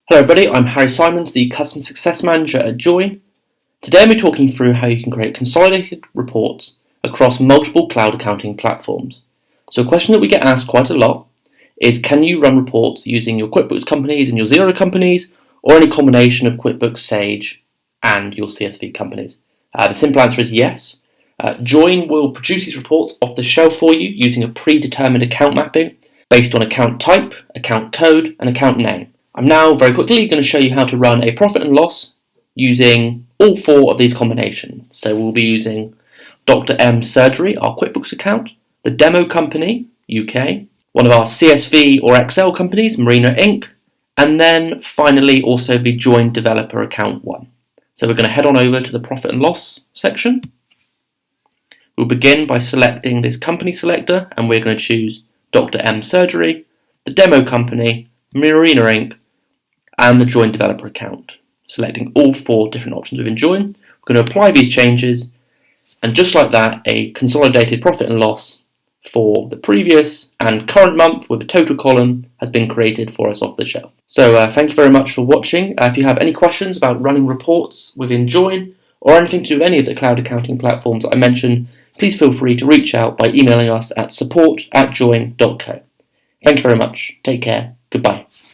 Hello everybody, I'm Harry Simons, the Customer Success Manager at Join. Today I'll be talking through how you can create consolidated reports across multiple cloud accounting platforms. So a question that we get asked quite a lot is, can you run reports using your QuickBooks companies and your Xero companies, or any combination of QuickBooks, Sage and your CSV companies? The simple answer is yes. Join will produce these reports off the shelf for you using a predetermined account mapping based on account type, account code and account name. I'm now very quickly going to show you how to run a profit and loss using all four of these combinations. So we'll be using Dr. M Surgery, our QuickBooks account, the Demo Company, UK, one of our CSV or Excel companies, Marina Inc., and then finally also the Join Developer Account 1. So we're going to head on over to the profit and loss section. We'll begin by selecting this company selector, and we're going to choose Dr. M Surgery, the Demo Company, Marina Inc., and the Join Developer Account. Selecting all four different options within Join, we're going to apply these changes, and just like that, a consolidated profit and loss for the previous and current month with a total column has been created for us off the shelf. So thank you very much for watching. If you have any questions about running reports within Join or anything to do with any of the cloud accounting platforms I mentioned, please feel free to reach out by emailing us at support@join.co. Thank you very much. Take care. Goodbye.